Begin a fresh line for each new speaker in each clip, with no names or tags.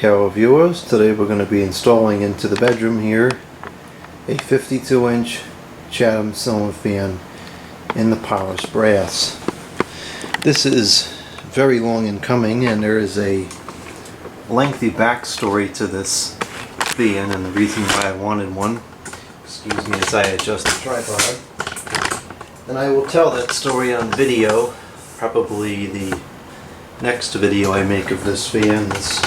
Cow viewers. Today we're going to be installing into the bedroom here a 52-inch Chatham cylinder fan in the polished brass. This is very long in coming, and there is a lengthy backstory to this fan and the reason why I wanted one. Excuse me as I adjust the tripod. And I will tell that story on video, probably the next video I make of this fan. This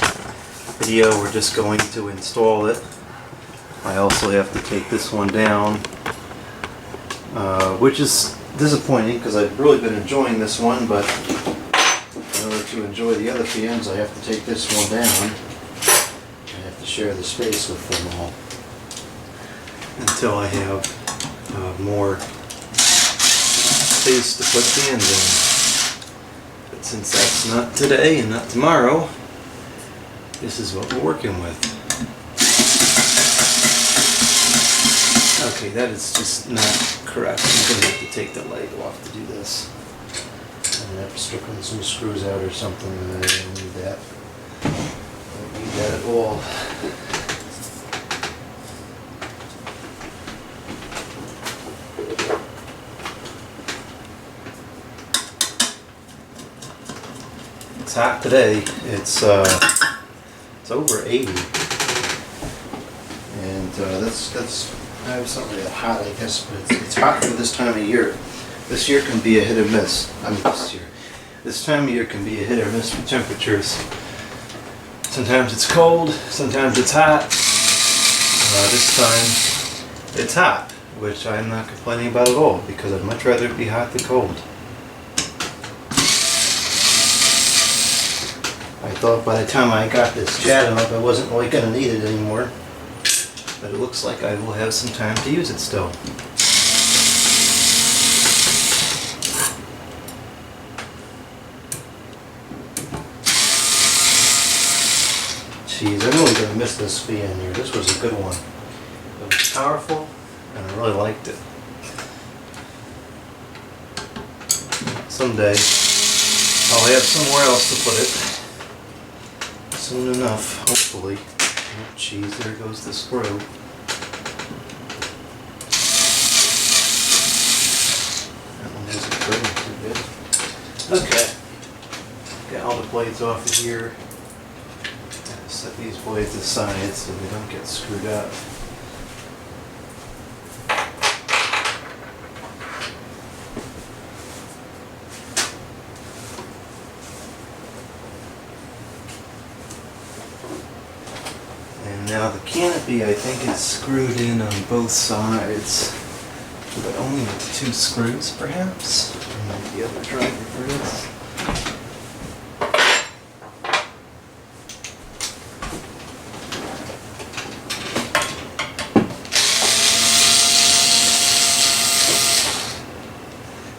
video we're just going to install it. I also have to take this one down, which is disappointing because I've really been enjoying this one, but in order to enjoy the other fans I have to take this one down. I have to share the space with them all until I have more space to put fans in. But since that's not today and not tomorrow, this is what we're working with. Okay, that is just not correct. I'm going to have to take the light off to do this. I'm going to have to strip in some screws out or something. I don't need that. I don't need that at all. It's hot today. It's over 80, and that's not really that hot, I guess, but it's hot for this time of year. This year can be a hit or miss. This time of year can be a hit or miss with temperatures. Sometimes it's cold, sometimes it's hot. This time it's hot, which I'm not complaining about at all because I'd much rather it be hot than cold. I thought by the time I got this Chatham up I wasn't really going to need it anymore, but it looks like I will have some time to use it still. Jeez, I'm really going to miss this fan here. This was a good one. It was powerful and I really liked it. Someday I'll have somewhere else to put it. Soon enough, hopefully. Oh, jeez, there goes the screw. That one isn't burning too good. Okay. Get all the blades off of here. Set these blades aside so they don't get screwed up. Now the canopy I think is screwed in on both sides, but only with 2 screws perhaps. And the other driver for this.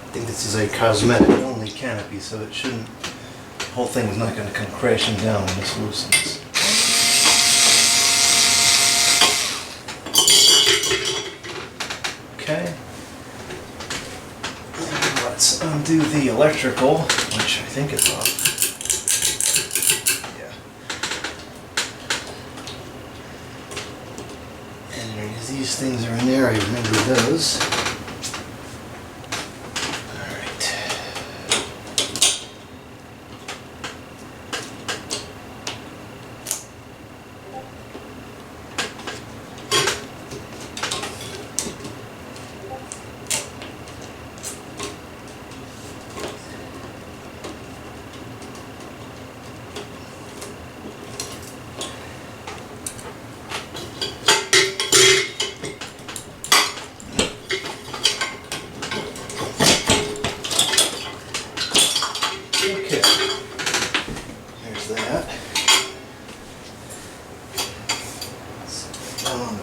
I think this is a cosmetic only canopy, so it shouldn't, the whole thing is not going to come crashing down when this loosens. Okay, let's undo the electrical, which I think is off. Yeah. And these things are in there, I remember those. Alright.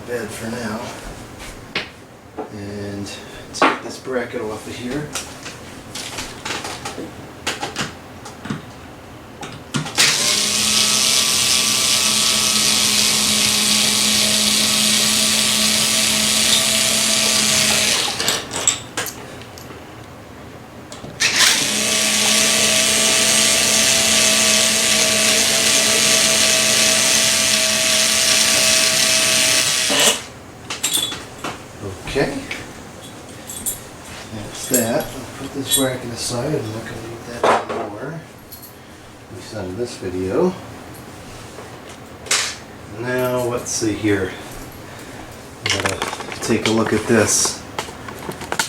Bed for now, and take this bracket off of here. this bracket aside. I'm not going to need that anymore. At least not in this video. Now, let's see here. I'm going to take a look at this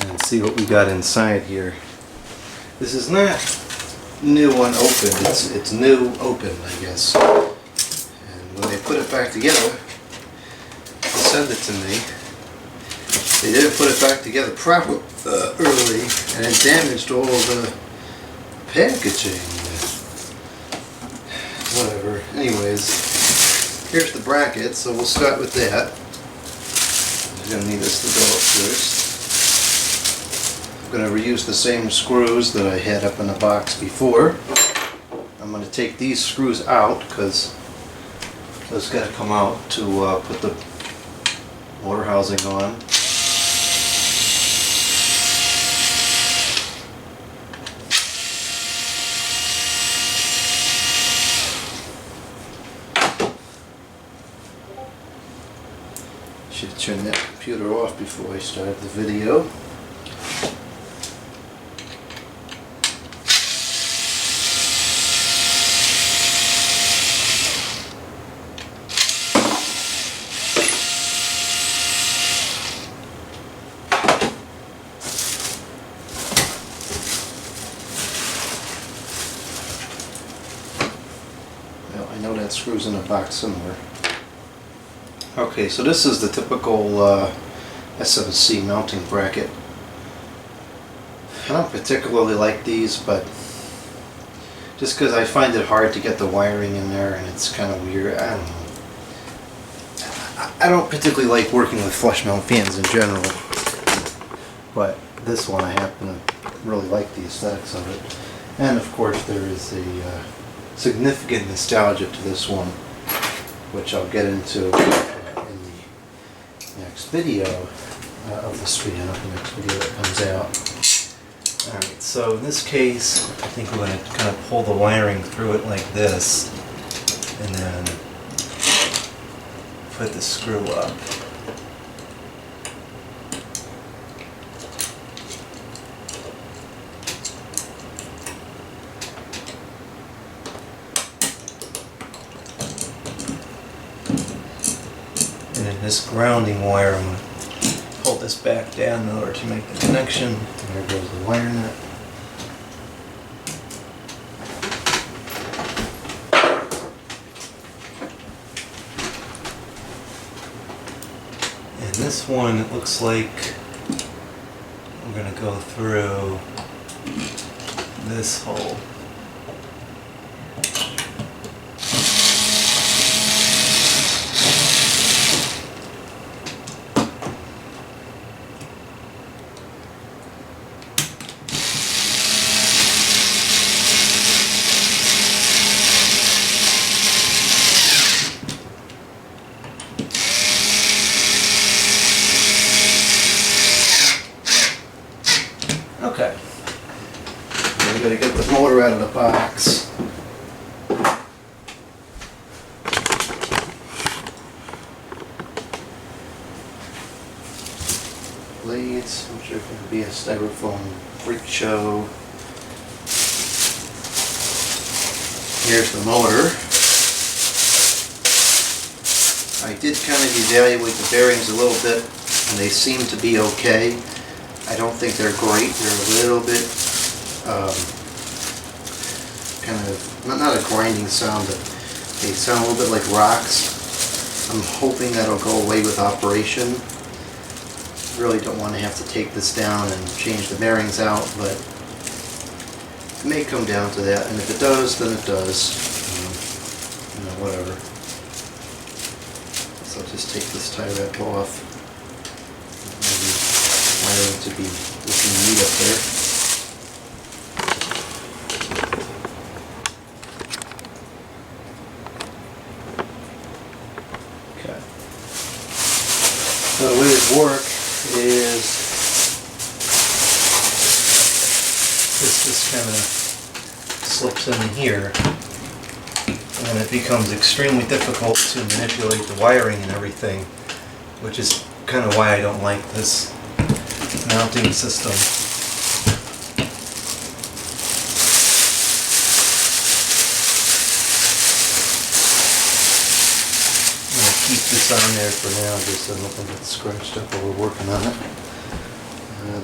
and see what we got inside here. This is not new unopened. It's new opened, I guess. And when they put it back together, they send it to me. They didn't put it back together properly early, and it damaged all the packaging. Whatever. Anyways, here's the bracket, so we'll start with that. I'm going to need this to go up first. I'm going to reuse the same screws that I had up in the box before. I'm going to take these screws out because those got to come out to put the motor housing on. Should have turned that computer off before I started the video. Well, I know that screws in a box somewhere. Okay, so this is the typical SMC mounting bracket. I don't particularly like these, but just because I find it hard to get the wiring in there and it's kind of weird, I don't know. I don't particularly like working with flush mount fans in general, but this one I happen to really like the aesthetics of it. And of course there is a significant nostalgia to this one, which I'll get into next video of this fan, the next video that comes out. Alright, so in this case, I think we're going to kind of pull the wiring through it like this, and then put the screw up. And then this grounding wire, I'm going to pull this back down in order to make the connection. And there goes the wire nut. And this one, it looks like we're going to go through this hole. Okay, we're going to get the motor out of the box. Blades, which are going to be a styrofoam freak show. Here's the motor. I did kind of evaluate the bearings a little bit, and they seem to be okay. I don't think they're great. They're a little bit kind of, not a grinding sound, but they sound a little bit like rocks. I'm hoping that'll go away with operation. Really don't want to have to take this down and change the bearings out, but it may come down to that, and if it does, then it does. You know, whatever. So I'll just take this tie wrap off. Wiring to be looking neat up there. Okay. So the way it works is this kind of slips in here, and it becomes extremely difficult to manipulate the wiring and everything, which is kind of why I don't like this mounting system. keep this on there for now, just so nothing gets scratched up while we're working on it.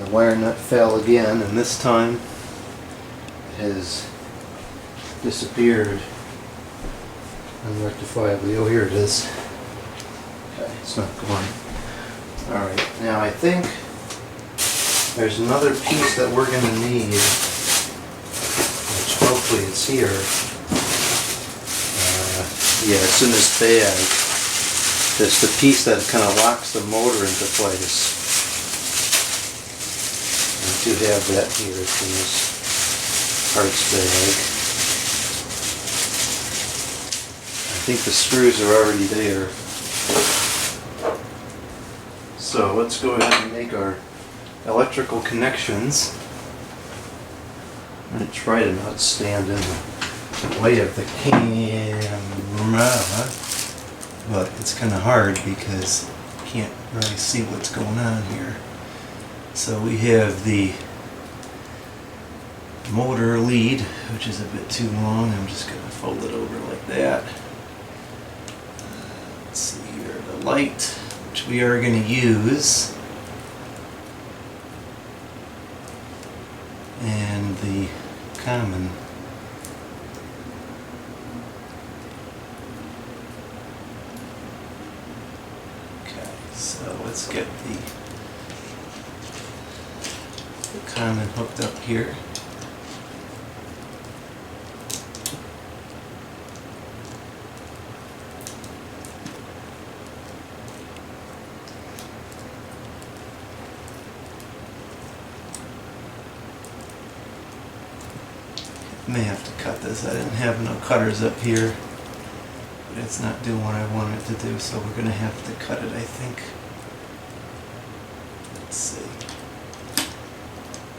The wire nut fell again, and this time it has disappeared unrectifiably. Oh, here it is. Okay, it's not going. Alright, now I think there's another piece that we're going to need, which hopefully it's here. Yeah, it's in this bag. There's the piece that kind of locks the motor into place. I do have that here. It's in this parts bag. I think the screws are already there. So let's go ahead and make our electrical connections. I'm going to try to not stand in the way of the camera, but it's kind of hard because you can't really see what's going on here. So we have the motor lead, which is a bit too long. I'm just going to fold it over like that. Let's see here, the light, which we are going to use, and the common. Okay, so let's get the common hooked up here. May have to cut this. I didn't have no cutters up here, but it's not doing what I want it to do, so we're going to have to cut it, I think. Let's see.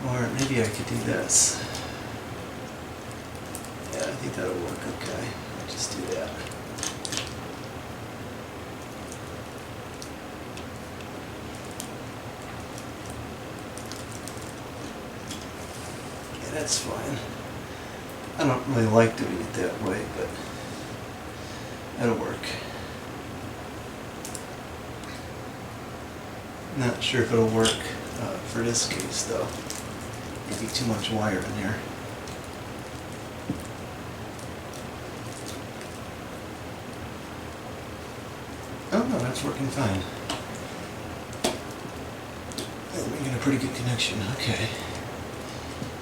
Or maybe I could do this. Yeah, I think that'll work okay. I'll just do that. Yeah, that's fine. I don't really like doing it that way, but that'll work. Not sure if it'll work for this case though. Maybe too much wire in there. Oh no, that's working fine. We got a pretty good connection, okay.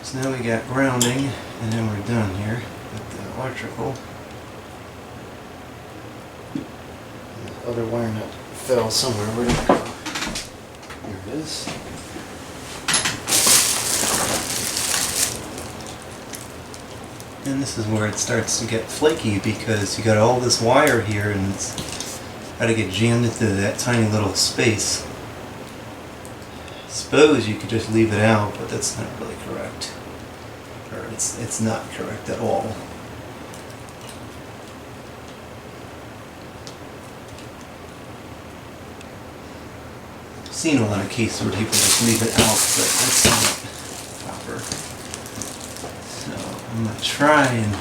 So now we got grounding, and then we're done here with the electrical. The other wire nut fell somewhere. Where did it go? Here it is. And this is where it starts to get flaky because you got all this wire here and it's got to get jammed into that tiny little space. Suppose you could just leave it out, but that's not really correct. Or it's not correct at all. I've seen a lot of cases where people just leave it out, but that's not proper. So I'm gonna try and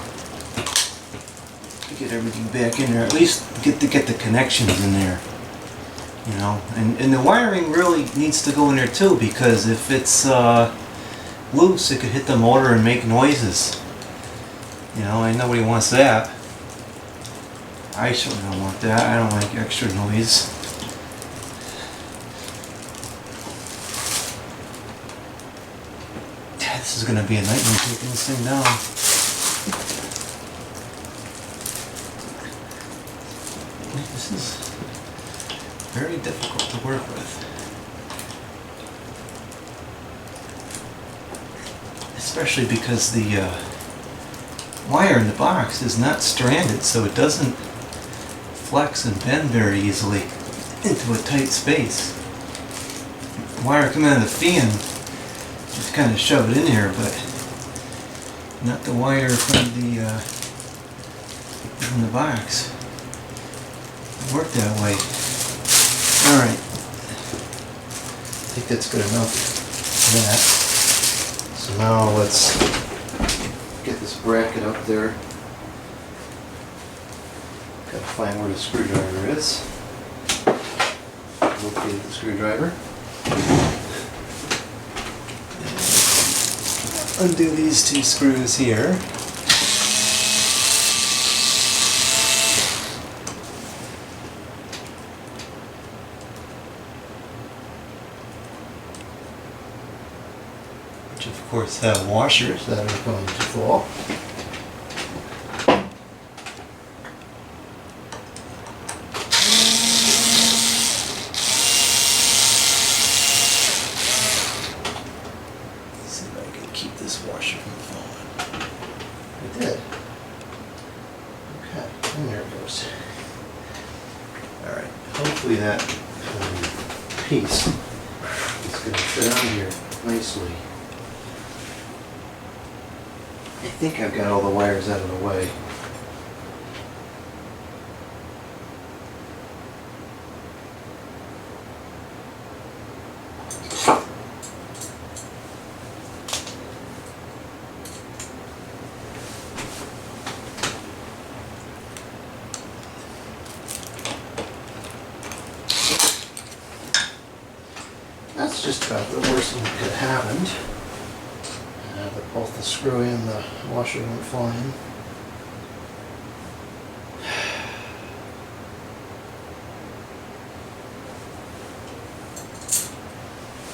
get everything back in there. At least get the connections in there. You know, and the wiring really needs to go in there too, because if it's loose, it could hit the motor and make noises. You know, and nobody wants that. I certainly don't want that. I don't like extra noise. This is going to be a nightmare taking this thing down. This is very difficult to work with. Especially because the wire in the box is not stranded, so it doesn't flex and bend very easily into a tight space. The wire coming out of the fan, just kind of shove it in here, but not the wire from the box. It worked that way. Alright, I think that's good enough for that. So now let's get this bracket up there. Gotta find where the screwdriver is. locate the screwdriver. Undo these two screws here. Which of course have washers that are going to fall. See if I can keep this washer from falling. I did. Okay, and there it goes. Alright, hopefully that piece is going to fit on here nicely. I think I've got all the wires out of the way. That's just about the worst thing that could have happened. Both the screw and the washer went flying.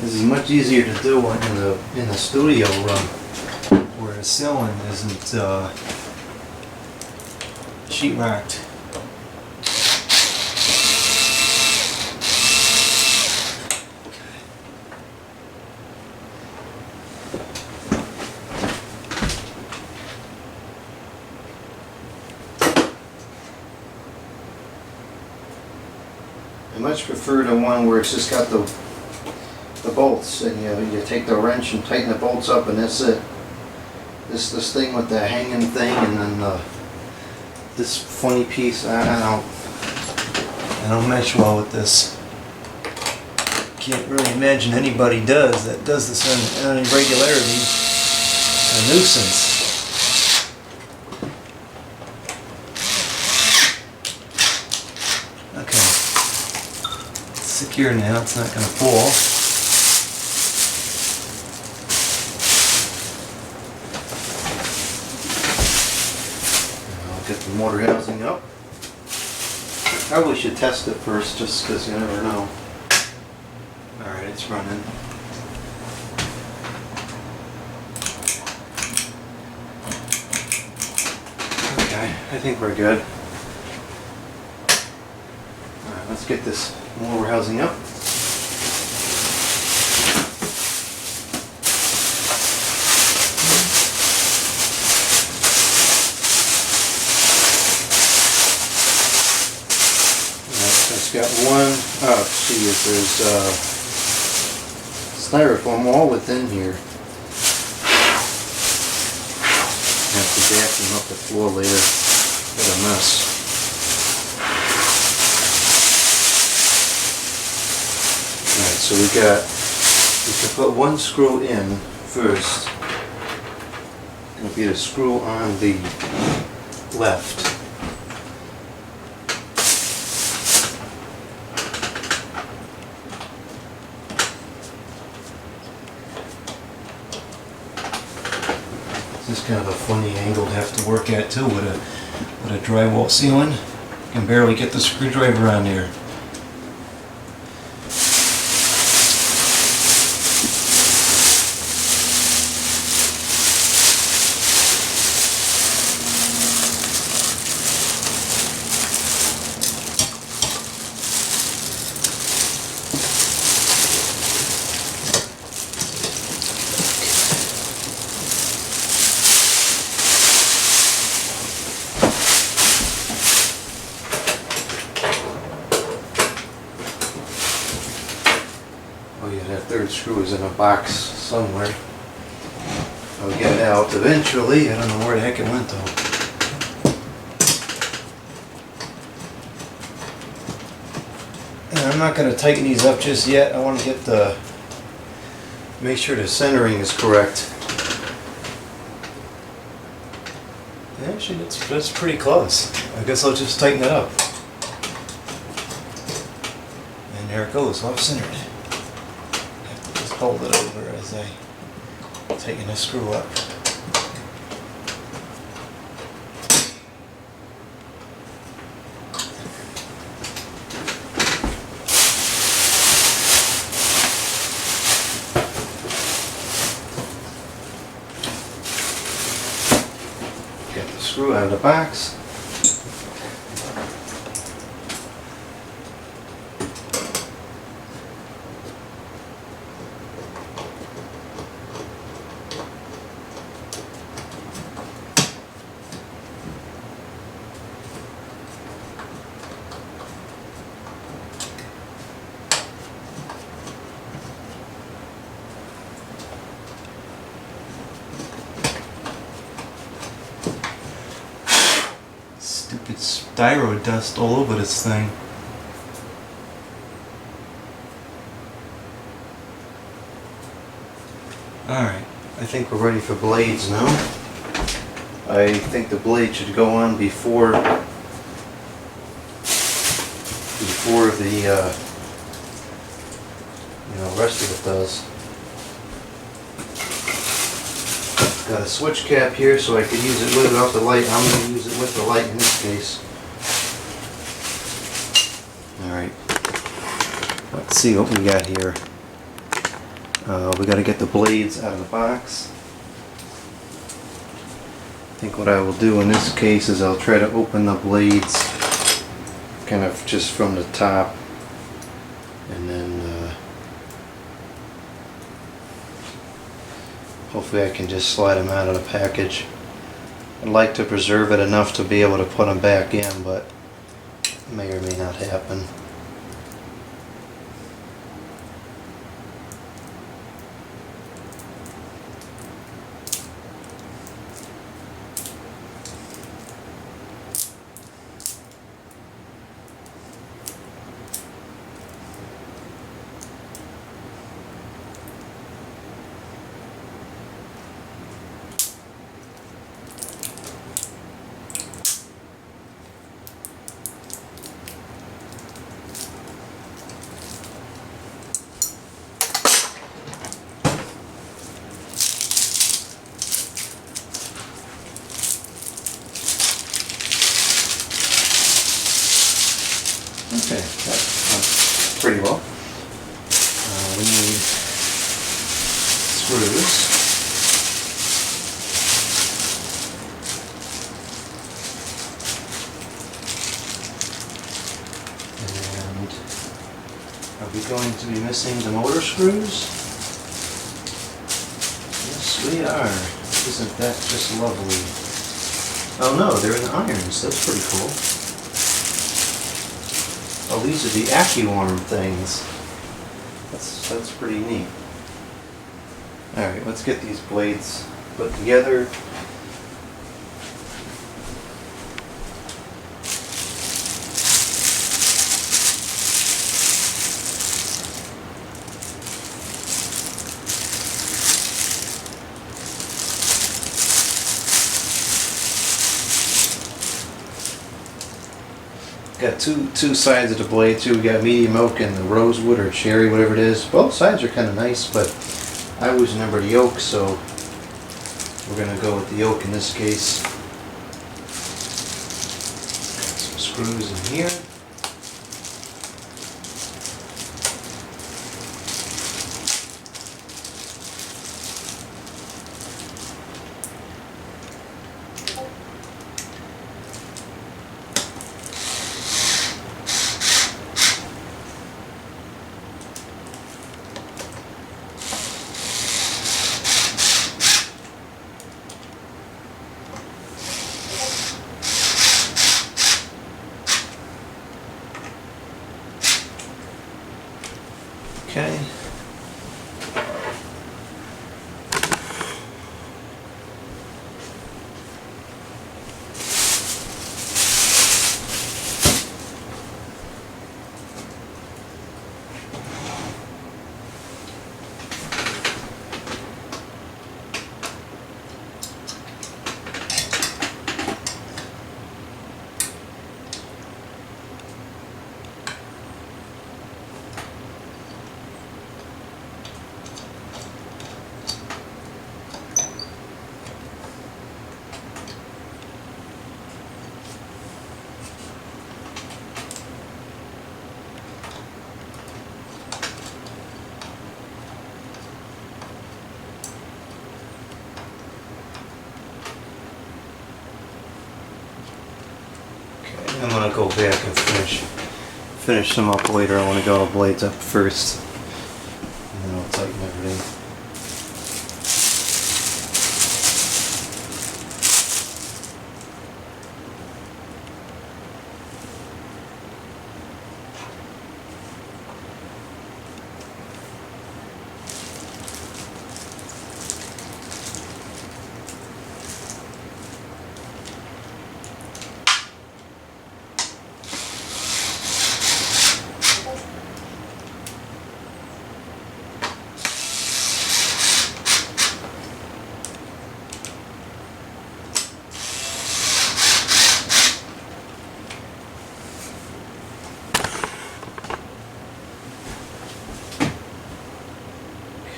This is much easier to do in the studio room, where the ceiling isn't sheetrocked. I much prefer the one where it's just got the bolts, and you take the wrench and tighten the bolts up, and that's it. This thing with the hanging thing, and then this funny piece, I don't mesh well with this. Can't really imagine anybody does this on any regularity. It's a nuisance. Secure now, it's not going to fall. I'll get the motor housing up. Probably should test it first, just because you never know. Alright, it's running. Okay, I think we're good. Alright, let's get this motor housing up. It's got one, see if there's styrofoam all within here. Have to jack them up the floor later. What a mess. Alright, so we can put one screw in first. It'll be the screw on the left. This is kind of a funny angle to have to work at too with a drywall ceiling. You can barely get the screwdriver on there. Oh yeah, that third screw is in a box somewhere. I'll get it out eventually. I don't know where the heck it went though. And I'm not going to tighten these up just yet. I want to get make sure the centering is correct. Actually, that's pretty close. I guess I'll just tighten it up. And And there it goes, off-centered. Just hold it over as I tighten the screw up. Get the screw out of the box. Stupid styro dust all over this thing. Alright, I think we're ready for blades now. I think the blade should go on before the rest of it does. Got a switch cap here so I could use it with or without the light. I'm going to use it with the light in this case. Alright, let's see what we got here. We got to get the blades out of the box. I think what I will do in this case is I'll try to open the blades kind of just from the top, and then hopefully I can just slide them out of the package. I'd like to preserve it enough to be able to put them back in, but it may or may not happen. Okay, that's pretty well. We need screws. And are we going to be missing the motor screws? Yes, we are. Isn't that just lovely? Oh no, they're in the irons. That's pretty cool. Oh, these are the AccuWarm things. That's pretty neat. Alright, let's get these blades put together. Got two sides of the blade too. We got medium oak and the rosewood or cherry, whatever it is. Both sides are kind of nice, but I always remember the oak, so we're gonna go with the oak in this case. Got some screws in here. Okay. back and finish them up later. I want to get all the blades up first, and then I'll tighten everything.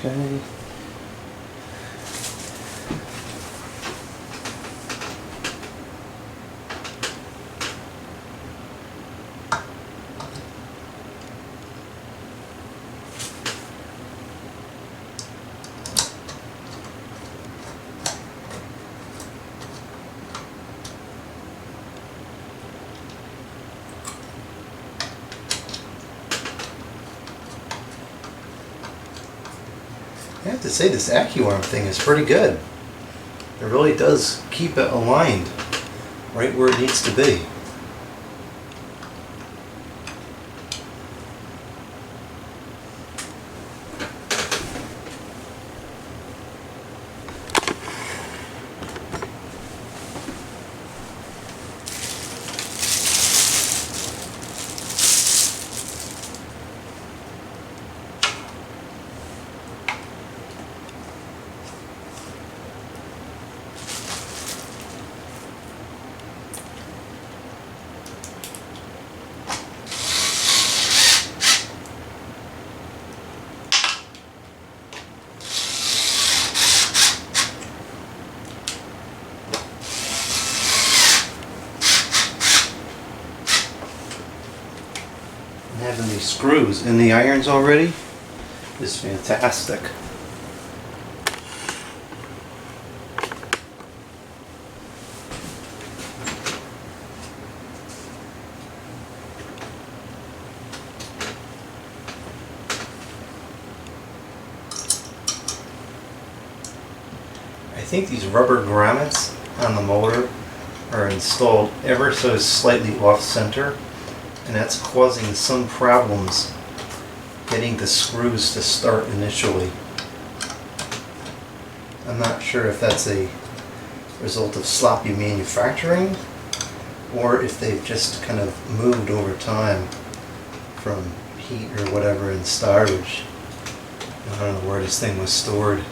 Okay. I have to say, this AccuArm thing is pretty good. It really does keep it aligned right where it needs to be. Having these screws in the irons already is fantastic. I think these rubber grommets on the motor are installed ever so slightly off center, and that's causing some problems getting the screws to start initially. I'm not sure if that's a result of sloppy manufacturing or if they've just kind of moved over time from heat or whatever in storage. I don't know where this thing was stored.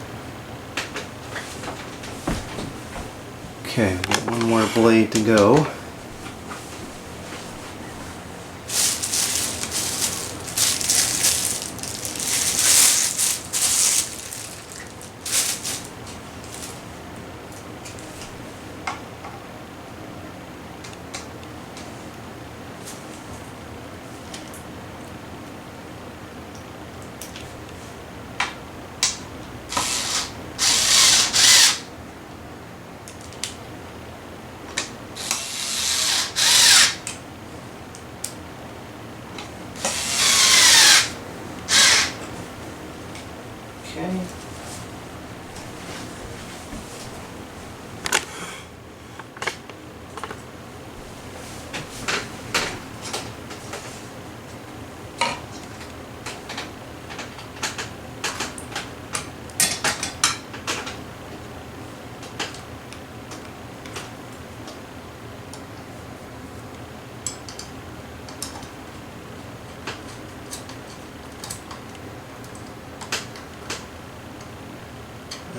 Okay, we've got one more blade to go. Okay.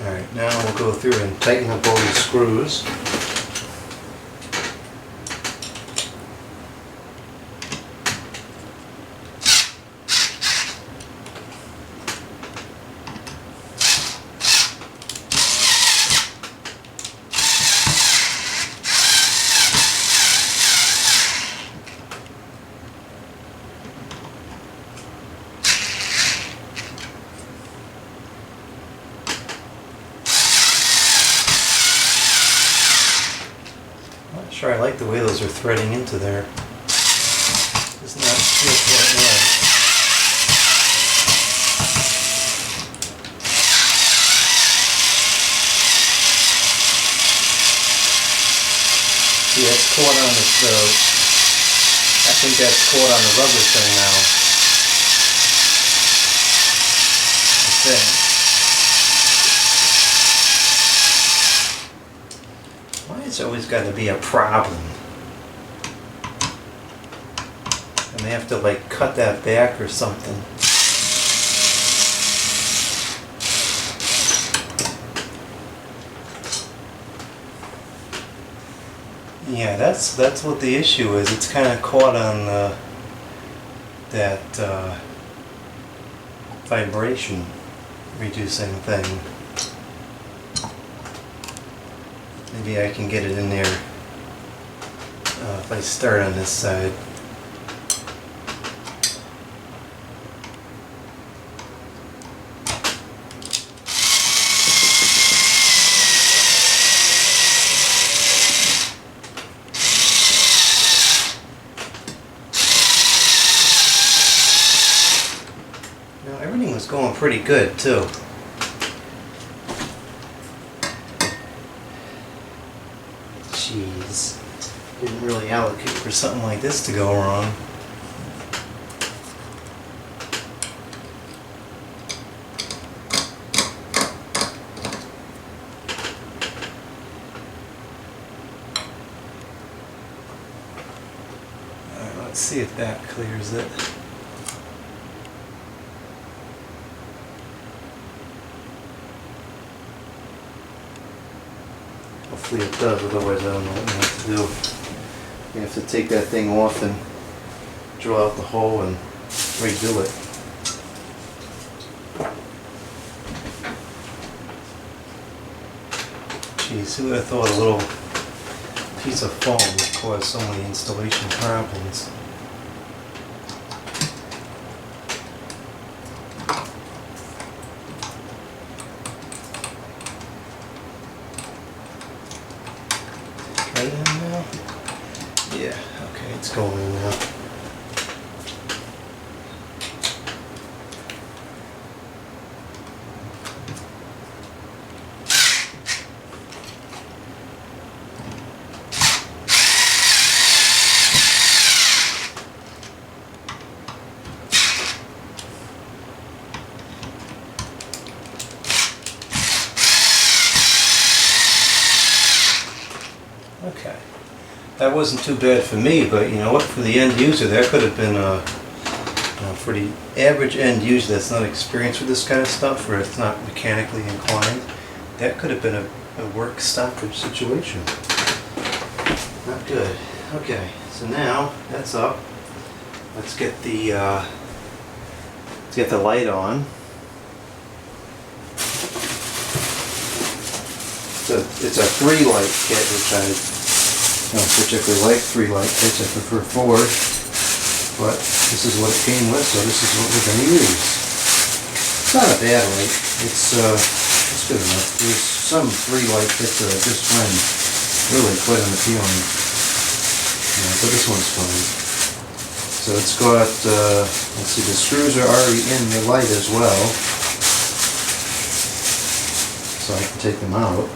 Alright, now we'll go through and tighten up all these screws. Sure, I like the way those are threading into there. caught on this, I think that's caught on the rubber thing now. I think. Why is it always got to be a problem? And they have to like cut that back or something. Yeah, that's what the issue is. It's kind of caught on that vibration reducing thing. Maybe I can get it in there if I start on this side. Everything was going pretty good too. Jeez. Didn't really allocate for something like this to go wrong. Alright, let's see if that clears it. Hopefully it does, otherwise I don't know what we have to do. You have to take that thing off and drill out the hole and redo it. Geez, who would have thought a little piece of foam would cause so many installation problems? Right in now? Yeah, okay, it's going in now. Okay, that wasn't too bad for me, but you know what, for the end user, that could have been for the average end user that's not experienced with this kind of stuff, or it's not mechanically inclined, that could have been a work stoppage situation. Not good. Okay, so now that's up. Let's get the light on. It's a 3-light kit, which I don't particularly like 3-light kits. I prefer 4, but this is what it came with, so this is what we're going to use. It's not a bad light. It's good enough. There's some 3-light kits that I just find really quite unappealing, but this one's fine. So it's got, let's see, the screws are already in the light as well, so I can take them out.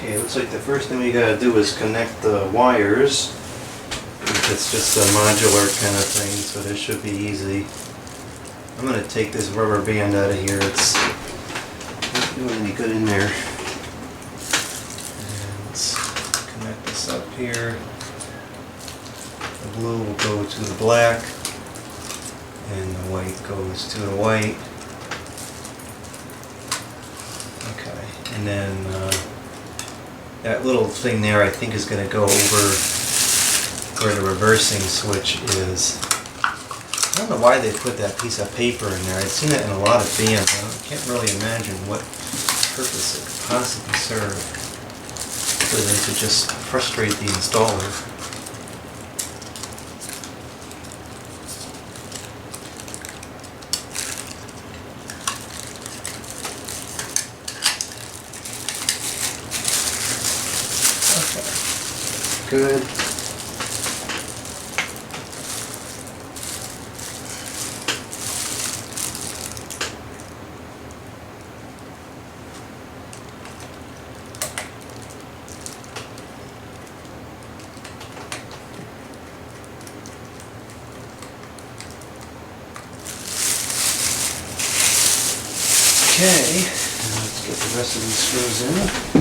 Okay, it looks like the first thing we gotta do is connect the wires. It's just a modular kind of thing, so this should be easy. I'm gonna take this rubber band out of here. It's not doing any good in there. And let's connect this up here. The blue will go to the black, and the white goes to the white. Okay, and then that little thing there I think is going to go over where the reversing switch is. I don't know why they put that piece of paper in there. I've seen it in a lot of bands. I can't really imagine what purpose it could possibly serve. So they could just frustrate the installer. good. Okay, now let's get the rest of these screws in.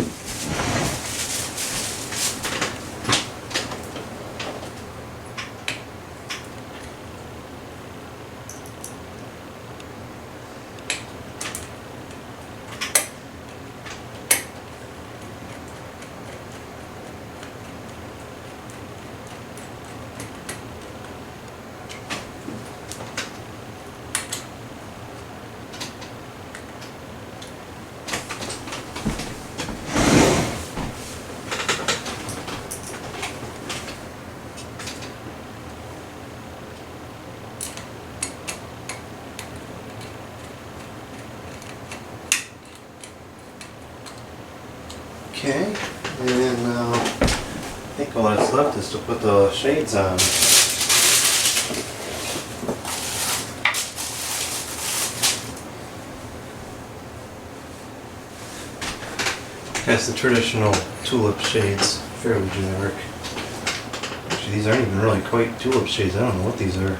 Okay, and then now I think all that's left is to put the shades on. That's the traditional tulip shades, fairly generic. Actually, these aren't even really quite tulip shades. I don't know what these are.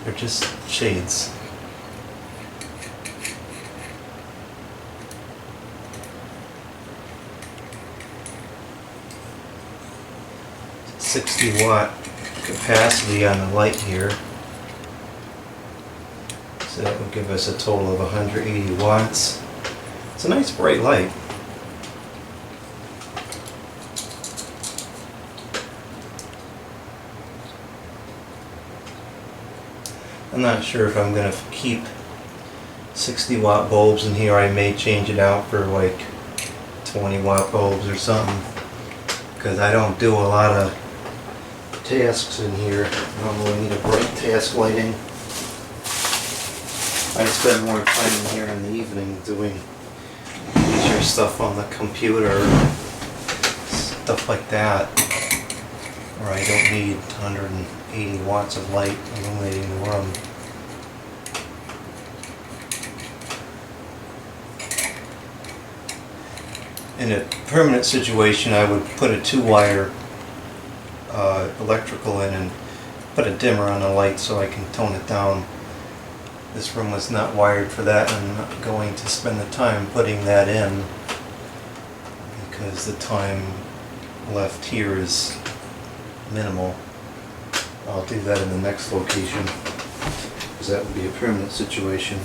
They're just shades. .60 watt capacity on the light here. So that would give us a total of 180 watts. It's a nice bright light. I'm not sure if I'm going to keep 60 watt bulbs in here. I may change it out for like 20 watt bulbs or something, because I don't do a lot of tasks in here. I don't really need a bright task lighting. I spend more time in here in the evening doing leisure stuff on the computer, stuff like that, where I don't need 180 watts of light illuminating the room. In a permanent situation, I would put a 2-wire electrical in and put a dimmer on the light so I can tone it down. This room was not wired for that, and I'm not going to spend the time putting that in because the time left here is minimal. I'll do that in the next location because that would be a permanent situation.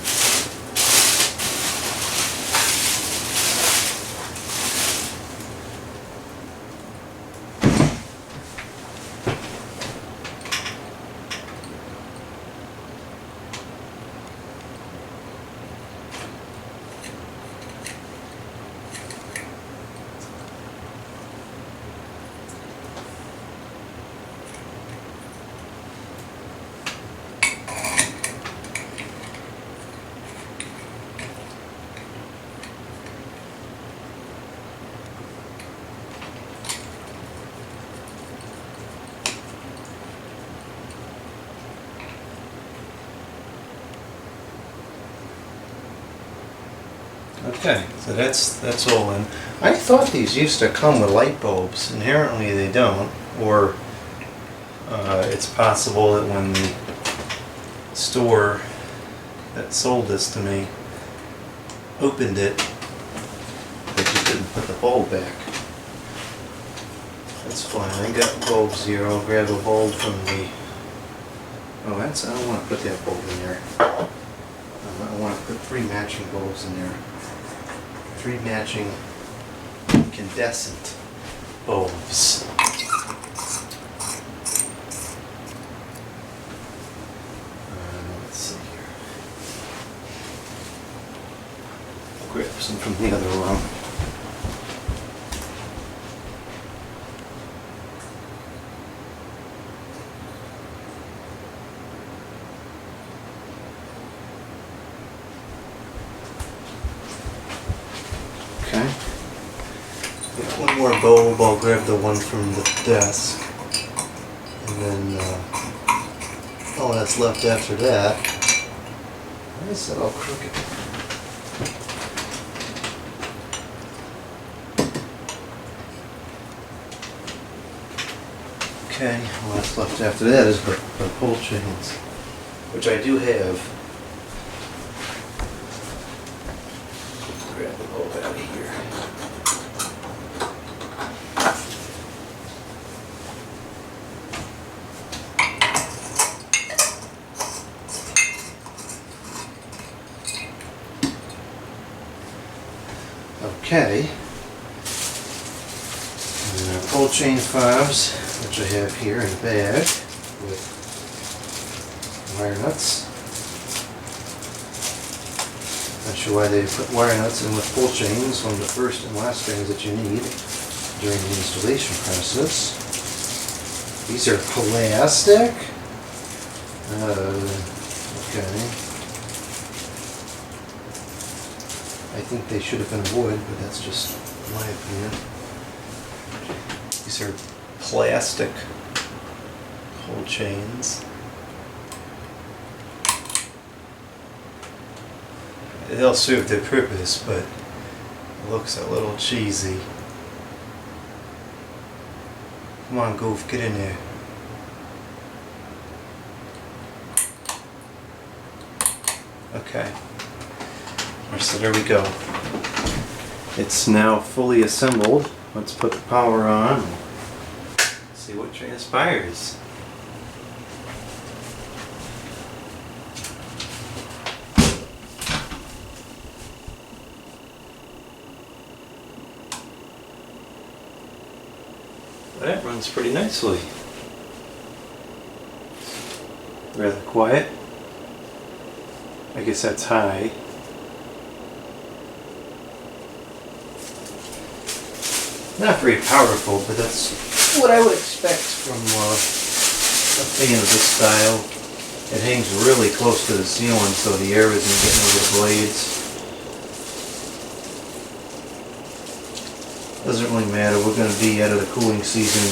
Okay, so that's all in. I thought these used to come with light bulbs. Inherently they don't, or it's possible that when the store that sold this to me opened it, they just didn't put the bulb back. That's fine. I got bulbs here. I'll grab a bulb from the... Oh, I don't want to put that bulb in there. I want to put 3 matching bulbs in there. 3 matching incandescent bulbs. Let's see here. I'll grab some from the other room. Okay. Got one more bulb, I'll grab the one from the desk. And then all that's left after that. Why is that all crooked? Okay, all that's left after that is the pull chains, which I do have. Grab the bulb out of here. Okay. And our pull chain fobs, which I have here in a bag with wire nuts. Not sure why they put wire nuts in with pull chains, one of the first and last things that you need during the installation process. These are plastic. Okay. I think they should have been wood, but that's just my opinion. These are plastic pull chains. They'll serve their purpose, but it looks a little cheesy. Come on, Goof, get in there. Okay. So there we go. It's now fully assembled. Let's put the power on and see what transpires. That runs pretty nicely. Rather quiet. I guess that's high. Not very powerful, but that's what I would expect from a fan of this style. It hangs really close to the ceiling, so the air isn't getting over the blades. Doesn't really matter. We're going to be out of the cooling season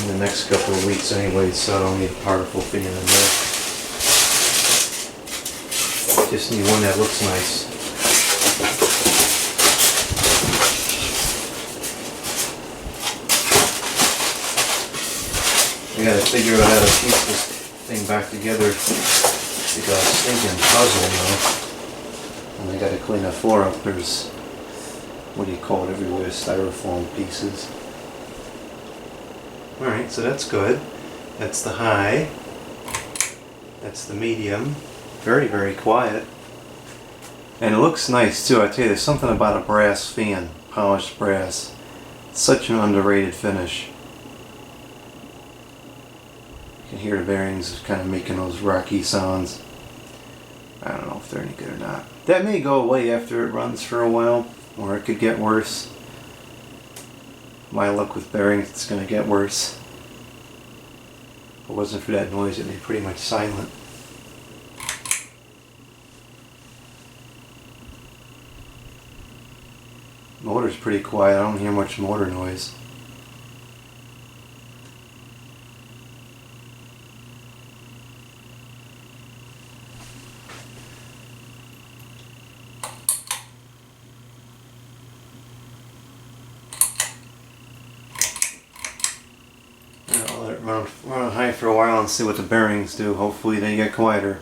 in the next couple of weeks anyway, so I don't need a powerful fan in there. Just need one that looks nice. I gotta figure out how to piece this thing back together. It's like a stinking puzzle, you know. And I gotta clean the floor up. There's, what do you call it everywhere, styrofoam pieces. Alright, so that's good. That's the high. That's the medium. Very, very quiet. And it looks nice too. I tell you, there's something about a brass fan, polished brass. It's such an underrated finish. You can hear the bearings kind of making those rocky sounds. I don't know if they're any good or not. That may go away after it runs for a while, or it could get worse. My luck with bearings, it's going to get worse. If it wasn't for that noise, it'd be pretty much silent. Motor's pretty quiet. I don't hear much motor noise. I'll let it run high for a while and see what the bearings do. Hopefully they get quieter.